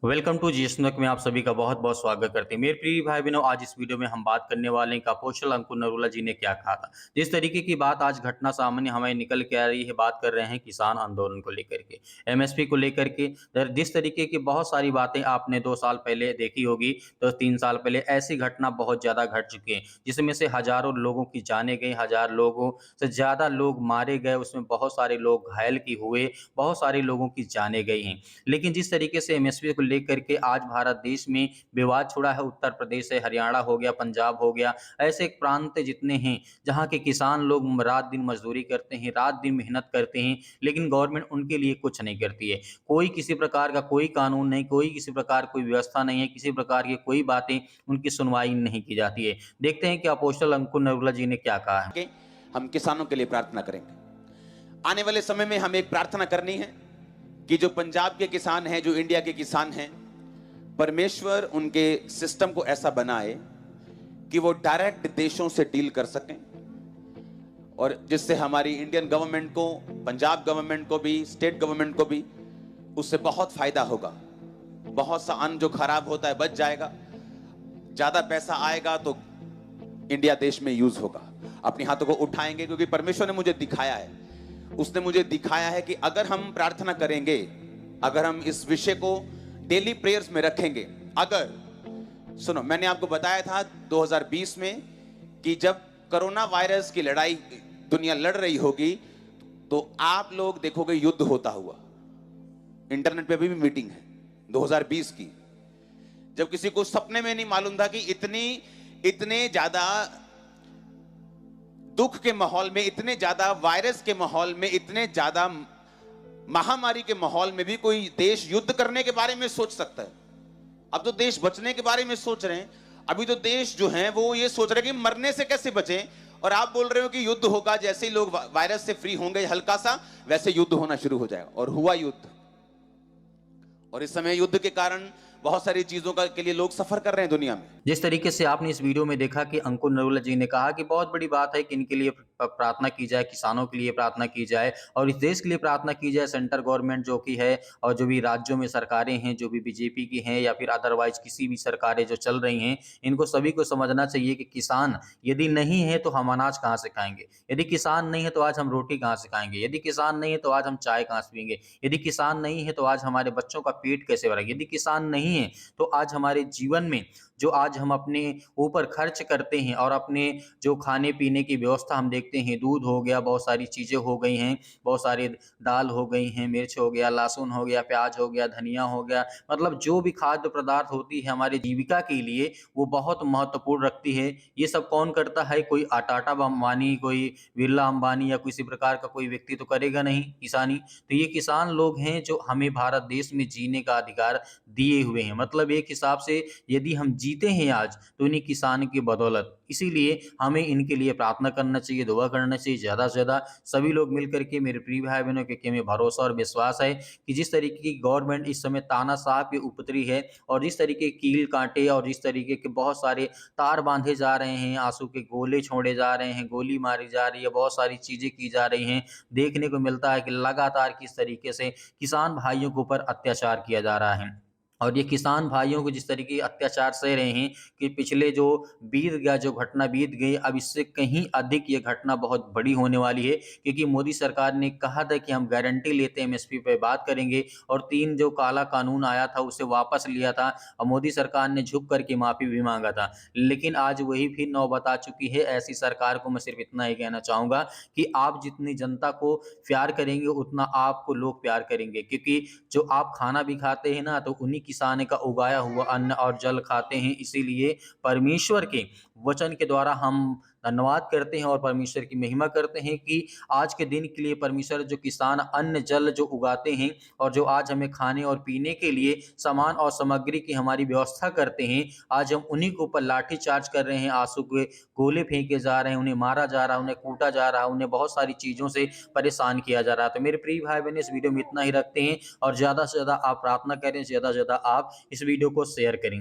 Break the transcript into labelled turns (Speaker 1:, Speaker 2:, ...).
Speaker 1: Welcome to जीएसनक में आप सभी का बहुत बहुत स्वागत करते हैं। मेरे प्रिय भाई बहनों, आज इस वीडियो में हम बात करने वाले हैं कि अपोस्टल अंकुर नरूला जी ने क्या कहा था। जिस तरीके की बात आज घटना सामने हमें निकल के आ रही है, बात कर रहे हैं किसान आंदोलन को लेकर के, एमएसपी को लेकर के। जिस तरीके की बहुत सारी बातें आपने 2 साल पहले देखी होगी, तो 3 साल पहले ऐसी घटना बहुत ज़्यादा घट चुकी है, जिसमें से हज़ारों लोगों की जानें गई, हज़ार लोगों से ज़्यादा लोग मारे गए, उसमें बहुत सारे लोग घायल की हुए, बहुत सारे लोगों की जानें गई हैं। लेकिन जिस तरीके से एमएसपी को लेकर के आज भारत देश में विवाद छुड़ा है, उत्तर प्रदेश है, हरियाणा हो गया, पंजाब हो गया, ऐसे प्रांत जितने हैं जहाँ के किसान लोग रात दिन मजदूरी करते हैं, रात दिन मेहनत करते हैं, लेकिन गवर्नमेंट उनके लिए कुछ नहीं करती है। कोई किसी प्रकार का कोई कानून नहीं, कोई किसी प्रकार कोई व्यवस्था नहीं है, किसी प्रकार की कोई बातें उनकी सुनवाई नहीं की जाती है। देखते हैं कि अपोस्टल अंकुर नरूला जी ने क्या कहा है।
Speaker 2: के हम किसानों के लिए प्रार्थना करेंगे। आने वाले समय में हमें एक प्रार्थना करनी है कि जो पंजाब के किसान हैं, जो इंडिया के किसान हैं, परमेश्वर उनके सिस्टम को ऐसा बनाए कि वो डायरेक्ट देशों से डील कर सकें और जिससे हमारी इंडियन गवर्नमेंट को, पंजाब गवर्नमेंट को भी, स्टेट गवर्नमेंट को भी उससे बहुत फायदा होगा। बहुत सा अन्न जो खराब होता है बच जाएगा, ज्यादा पैसा आएगा तो इंडिया देश में यूज होगा। अपने हाथों को उठाएंगे क्योंकि परमेश्वर ने मुझे दिखाया है, उसने मुझे दिखाया है कि अगर हम प्रार्थना करेंगे, अगर हम इस विषय को डेली प्रेयर्स में रखेंगे, अगर सुनो, मैंने आपको बताया था 2020 में कि जब कोरोना वायरस की लड़ाई दुनिया लड़ रही होगी तो आप लोग देखोगे युद्ध होता हुआ। इंटरनेट पे भी मीटिंग है 2020 की, जब किसी को सपने में नहीं मालूम था कि इतने ज्यादा दुख के माहौल में, इतने ज्यादा वायरस के माहौल में, इतने ज्यादा महामारी के माहौल में भी कोई देश युद्ध करने के बारे में सोच सकता है। अब तो देश बचने के बारे में सोच रहे हैं। अभी तो देश जो हैं वो ये सोच रहे हैं कि मरने से कैसे बचें, और आप बोल रहे हो कि युद्ध होगा। जैसे ही लोग वायरस से फ्री होंगे हल्का सा, वैसे युद्ध होना शुरू हो जाएगा। और हुआ युद्ध, और इस समय युद्ध के कारण बहुत सारी चीजों का के लिए लोग सफर कर रहे हैं दुनिया में।
Speaker 1: जिस तरीके से आपने इस वीडियो में देखा कि अंकुर नरूला जी ने कहा कि बहुत बड़ी बात है कि इनके लिए प्रार्थना की जाए, किसानों के लिए प्रार्थना की जाए और इस देश के लिए प्रार्थना की जाए। सेंटर गवर्नमेंट जो की है और जो भी राज्यों में सरकारें हैं, जो भी बीजेपी की हैं या फिर अदरवाइज किसी भी सरकारें जो चल रही हैं, इनको सभी को समझना चाहिए कि किसान यदि नहीं है तो हम अनाज कहाँ से खाएंगे, यदि किसान नहीं है तो आज हम रोटी कहाँ से खाएंगे, यदि किसान नहीं है तो आज हम चाय कहाँ से पियेंगे, यदि किसान नहीं है तो आज हमारे बच्चों का पेट कैसे भरेगा, यदि किसान नहीं है तो आज हमारे जीवन में जो आज हम अपने ऊपर खर्च करते हैं और अपने जो खाने पीने की व्यवस्था हम देखते हैं, दूध हो गया, बहुत सारी चीज़ें हो गई हैं, बहुत सारी दाल हो गई हैं, मिर्च हो गया, लहसुन हो गया, प्याज हो गया, धनिया हो गया, मतलब जो भी खाद्य पदार्थ होती है हमारी जीविका के लिए वो बहुत महत्वपूर्ण रखती है। ये सब कौन करता है? कोई टाटा अंबानी, कोई बिरला अंबानी या किसी प्रकार का कोई व्यक्ति तो करेगा नहीं किसानी। तो ये किसान लोग हैं जो हमें भारत देश में जीने का अधिकार दिए हुए हैं। मतलब एक हिसाब से यदि हम जीते हैं आज तो इन्हीं किसान की बदौलत। इसीलिए हमें इनके लिए प्रार्थना करना चाहिए, दुआ करना चाहिए ज़्यादा से ज़्यादा सभी लोग मिल करके। मेरे प्रिय भाई बहनों, क्योंकि हमें भरोसा और विश्वास है कि जिस तरीके की गवर्नमेंट इस समय तानाशाह पे उतरी है और जिस तरीके की कील कांटे और जिस तरीके के बहुत सारे तार बांधे जा रहे हैं, आंसू के गोले छोड़े जा रहे हैं, गोली मारी जा रही है, बहुत सारी चीज़ें की जा रही हैं, देखने को मिलता है कि लगातार किस तरीके से किसान भाइयों के ऊपर अत्याचार किया जा रहा है। और ये किसान भाइयों को जिस तरीके के अत्याचार सह रहे हैं कि पिछले जो बीत गया, जो घटना बीत गई, अब इससे कहीं अधिक ये घटना बहुत बड़ी होने वाली है। क्योंकि मोदी सरकार ने कहा था कि हम गारंटी लेते हैं, एमएसपी पे बात करेंगे, और 3 जो काला कानून आया था उसे वापस लिया था और मोदी सरकार ने झुक करके माफ़ी भी मांगा था। लेकिन आज वही फिर नौबत आ चुकी है। ऐसी सरकार को मैं सिर्फ इतना ही कहना चाहूँगा कि आप जितनी जनता को प्यार करेंगे उतना आपको लोग प्यार करेंगे। क्योंकि जो आप खाना भी खाते हैं ना, तो उन्हीं किसान का उगाया हुआ अन्न और जल खाते हैं। इसीलिए परमेश्वर के वचन के द्वारा हम धन्यवाद करते हैं और परमेश्वर की महिमा करते हैं कि आज के दिन के लिए परमेश्वर जो किसान अन्न जल जो उगाते हैं और जो आज हमें खाने और पीने के लिए सामान और सामग्री की हमारी व्यवस्था करते हैं, आज हम उन्हीं के ऊपर लाठी चार्ज कर रहे हैं, आंसू के गोले फेंके जा रहे हैं, उन्हें मारा जा रहा है, उन्हें कूटा जा रहा है, उन्हें बहुत सारी चीज़ों से परेशान किया जा रहा है। तो मेरे प्रिय भाई बहन, इस वीडियो में इतना ही रखते हैं और ज़्यादा से ज़्यादा आप प्रार्थना करें, ज़्यादा से ज़्यादा आप इस वीडियो को शेयर करें।